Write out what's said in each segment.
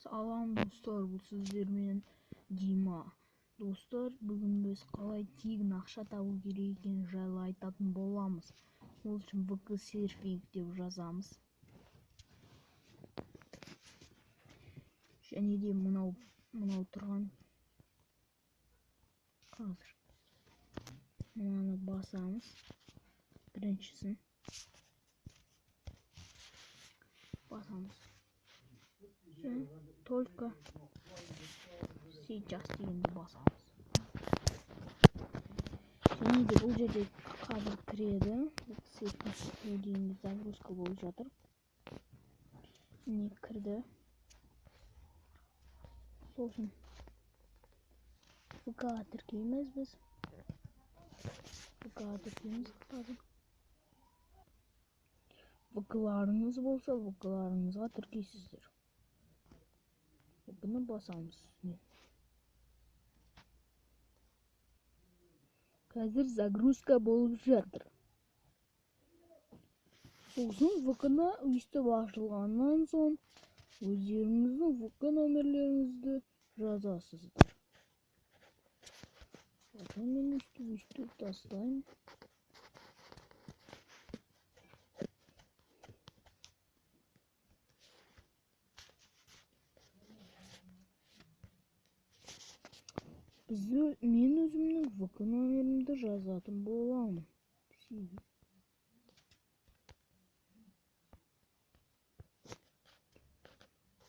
Салам достар, бұл сіздермен Дима. Достар, бүгін біз қалай тегін ақша табу керек екені жайлы айтатын боламыз. Ол үшін ВК серфинг деп жазамыз. Және де мынау тұрған қазір. Мынаны басамыз. Біріншісін басамыз. Только сейчас дегенді басамыз. Және де бұл жерде қазір кіреді. Серфинг дегенде загрузка болып жатыр. Не кірді. Сосын ВК тіркейміз біз. ВК тіркейміз қазір. ВК-ларыңыз болса, ВК-ларыңызға тіркейсіздер. Бұны басамыз. Қазір загрузка болып жатыр. Сосын ВК-на өйстіп ашылғаннан соң өздеріңіздің ВК номерлеріңізді жазасыздар. Мен өйстіп тастайын. Мен өзімнің ВК номерімді жазатын боламын.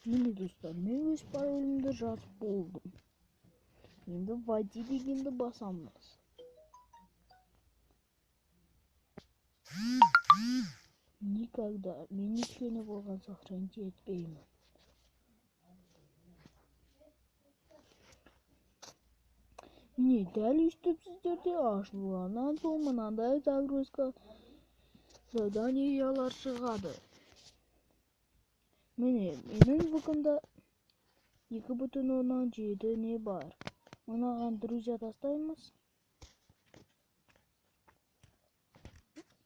Міне достар, мен өз паролімді жазып болдым. Енді вводи дегенді басамыз. Никогда мен ешкені болған сохранить етпеймін. Міне дәл өйстіп сіздерде ашылғаннан соң мынандай загрузка заданиялар шығады. Міне менің ВК-мда 2,7 не бар. Мынаған друзья тастаймыз.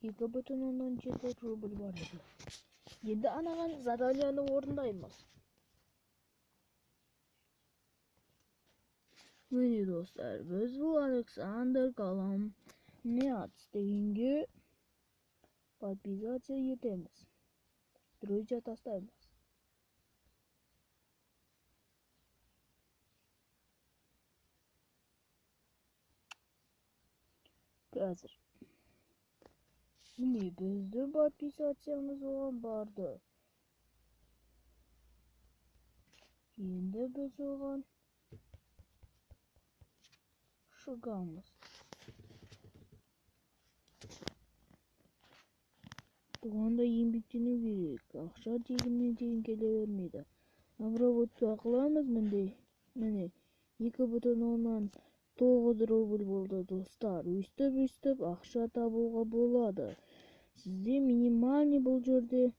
2,7 рубль бар. Енді анаған заданияны орындаймыз. Міне достар, біз бұл Александр Коломняц дегенге подписаться етеміз. Друзья тастаймыз. Қазір. Міне бізді подписациямыз оған барды. Енді біз оған шығамыз. Бұғанда еңбектену керек. Ақша тегіннен тегін келе бермейді. Обработка қыламыз міне 2,9 рубль болды достар. Өйстіп ақша табуға болады. Сізде минимальный бұл жерде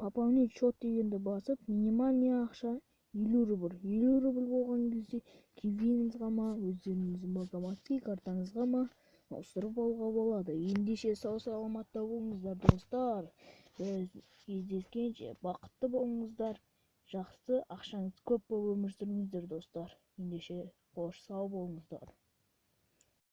пополнить счет дегенді басып, минимальный ақша 50 рубль. 50 рубль болған кезде кивиніңізға ма, өздеріңіздің банкоматский картаңызға ма ауыстырып алуға болады. Ендеше сау саламатта болыңыздар достар. Кездескенше бақытты болыңыздар. Жақсы ақшаңыз көп болып өмір сүріңіздер достар. Ендеше қош сау болыңыздар.